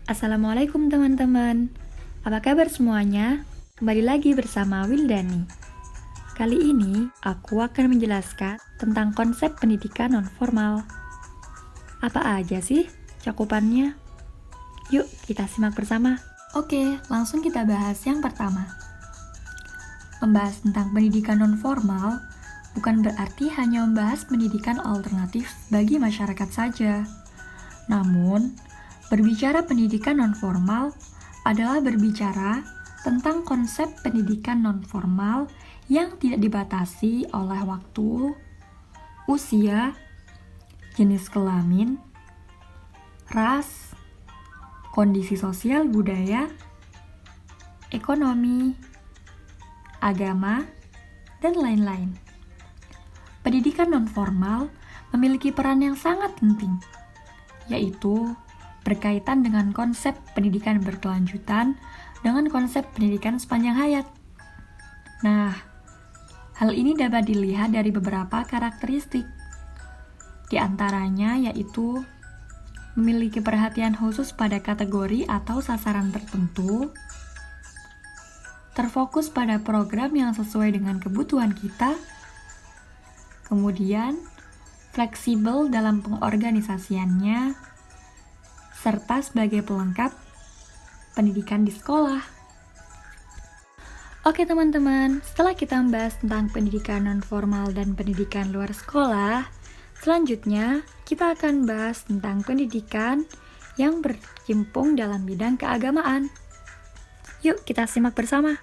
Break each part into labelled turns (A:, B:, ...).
A: Assalamualaikum teman-teman. Apa kabar semuanya? Kembali lagi bersama Wildani. Kali ini aku akan menjelaskan tentang konsep pendidikan non-formal. Apa aja sih cakupannya? Yuk kita simak bersama. Oke, langsung kita bahas yang pertama. Membahas tentang pendidikan non-formal bukan berarti hanya membahas pendidikan alternatif bagi masyarakat saja. Namun, berbicara pendidikan non-formal adalah berbicara tentang konsep pendidikan non-formal yang tidak dibatasi oleh waktu, usia, jenis kelamin, ras, kondisi sosial budaya, ekonomi, agama, dan lain-lain. Pendidikan non-formal memiliki peran yang sangat penting, yaitu berkaitan dengan konsep pendidikan berkelanjutan dengan konsep pendidikan sepanjang hayat. Nah, hal ini dapat dilihat dari beberapa karakteristik. Di antaranya yaitu memiliki perhatian khusus pada kategori atau sasaran tertentu, terfokus pada program yang sesuai dengan kebutuhan kita, kemudian fleksibel dalam pengorganisasiannya, serta sebagai pelengkap pendidikan di sekolah. Oke teman-teman, setelah kita membahas tentang pendidikan non-formal dan pendidikan luar sekolah, selanjutnya kita akan bahas tentang pendidikan yang berkecimpung dalam bidang keagamaan. Yuk kita simak bersama.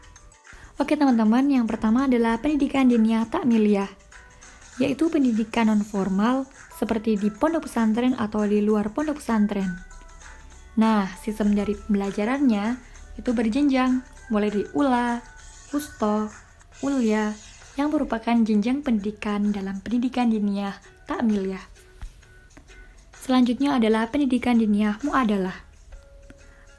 A: Oke teman-teman, yang pertama adalah pendidikan diniyah takmiliyah, yaitu pendidikan non-formal seperti di pondok pesantren atau di luar pondok pesantren. Nah, sistem dari pembelajarannya itu berjenjang, mulai dari ULA, WUSTO, ULYA, yang merupakan jenjang pendidikan dalam pendidikan diniyah takmiliyah. Selanjutnya adalah pendidikan diniyah mu'adalah.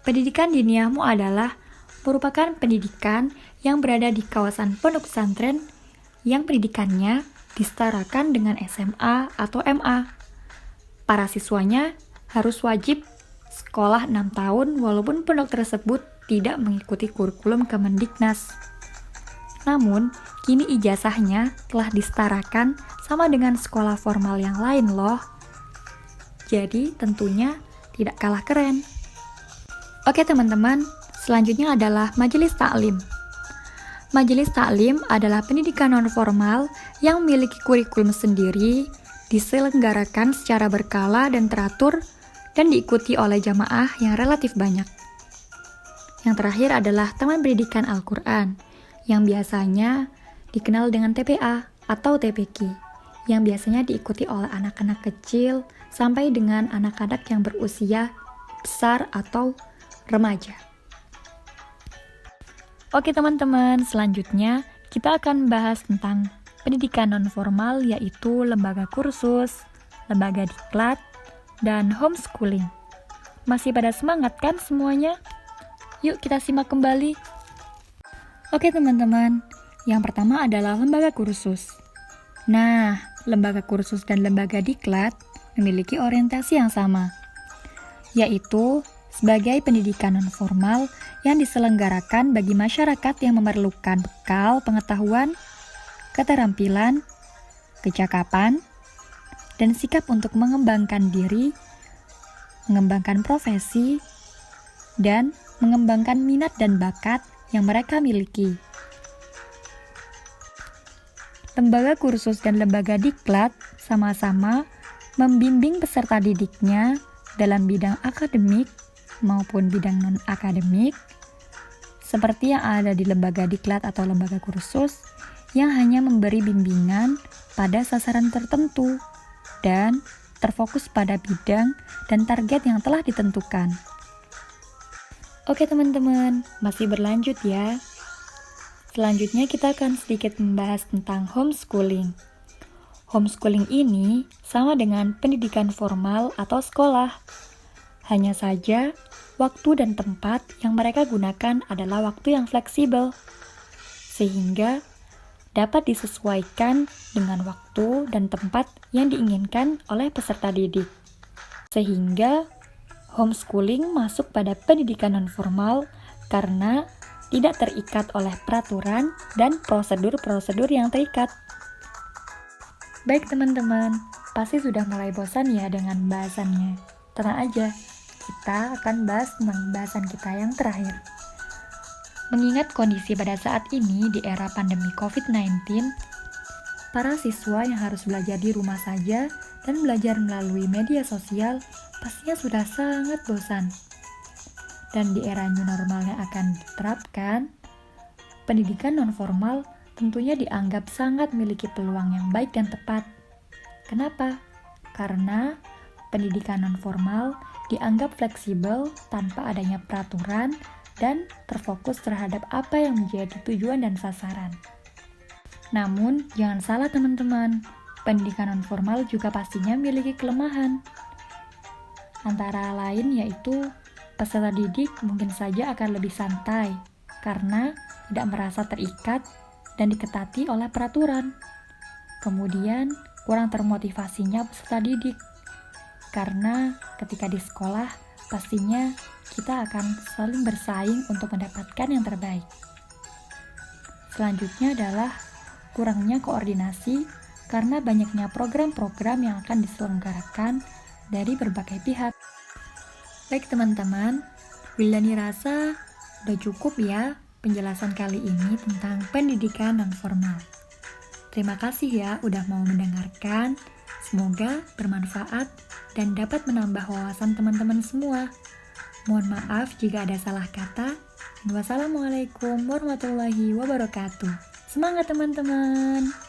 A: Pendidikan diniyah mu'adalah merupakan pendidikan yang berada di kawasan pondok pesantren yang pendidikannya disetarakan dengan SMA atau MA. Para siswanya harus wajib sekolah 6 tahun walaupun pondok tersebut tidak mengikuti kurikulum Kemendiknas. Namun, kini ijazahnya telah disetarakan sama dengan sekolah formal yang lain loh. Jadi, tentunya tidak kalah keren. Oke teman-teman, selanjutnya adalah majelis taklim. Majelis taklim adalah pendidikan non-formal yang memiliki kurikulum sendiri, diselenggarakan secara berkala dan teratur, dan diikuti oleh jamaah yang relatif banyak. Yang terakhir adalah Taman Pendidikan Al-Quran, yang biasanya dikenal dengan TPA atau TPQ, yang biasanya diikuti oleh anak-anak kecil sampai dengan anak-anak yang berusia besar atau remaja. Oke teman-teman, selanjutnya kita akan bahas tentang pendidikan non-formal, yaitu lembaga kursus, lembaga diklat, dan homeschooling. Masih pada semangat kan semuanya? Yuk kita simak kembali. Oke teman-teman, yang pertama adalah lembaga kursus. Nah, lembaga kursus dan lembaga diklat memiliki orientasi yang sama, yaitu sebagai pendidikan non-formal yang diselenggarakan bagi masyarakat yang memerlukan bekal pengetahuan, keterampilan, kecakapan, dan sikap untuk mengembangkan diri, mengembangkan profesi, dan mengembangkan minat dan bakat yang mereka miliki. Lembaga kursus dan lembaga diklat sama-sama membimbing peserta didiknya dalam bidang akademik maupun bidang non-akademik, seperti yang ada di lembaga diklat atau lembaga kursus yang hanya memberi bimbingan pada sasaran tertentu dan terfokus pada bidang dan target yang telah ditentukan. Oke teman-teman, masih berlanjut ya. Selanjutnya kita akan sedikit membahas tentang homeschooling. Homeschooling ini sama dengan pendidikan formal atau sekolah. Hanya saja, waktu dan tempat yang mereka gunakan adalah waktu yang fleksibel, sehingga dapat disesuaikan dengan waktu dan tempat yang diinginkan oleh peserta didik. Sehingga Homeschooling masuk pada pendidikan non-formal karena tidak terikat oleh peraturan dan prosedur-prosedur yang terikat. Baik teman-teman, pasti sudah mulai bosan ya dengan bahasannya. Tenang aja, kita akan bahas tentang bahasan kita yang terakhir. Mengingat kondisi pada saat ini di era pandemi COVID-19, para siswa yang harus belajar di rumah saja dan belajar melalui media sosial pastinya sudah sangat bosan. Dan di era new normal yang akan diterapkan, pendidikan non-formal tentunya dianggap sangat memiliki peluang yang baik dan tepat. Kenapa? Karena pendidikan non-formal dianggap fleksibel tanpa adanya peraturan dan terfokus terhadap apa yang menjadi tujuan dan sasaran. Namun, jangan salah teman-teman, pendidikan non-formal juga pastinya memiliki kelemahan. Antara lain yaitu, peserta didik mungkin saja akan lebih santai karena tidak merasa terikat dan diketati oleh peraturan. Kemudian, kurang termotivasinya peserta didik. Karena ketika di sekolah, pastinya kita akan saling bersaing untuk mendapatkan yang terbaik. Selanjutnya adalah kurangnya koordinasi karena banyaknya program-program yang akan diselenggarakan dari berbagai pihak. Baik teman-teman, Wildani rasa udah cukup ya penjelasan kali ini tentang pendidikan non-formal. Terima kasih ya udah mau mendengarkan. Semoga bermanfaat dan dapat menambah wawasan teman-teman semua. Mohon maaf jika ada salah kata. Wassalamualaikum warahmatullahi wabarakatuh. Semangat teman-teman!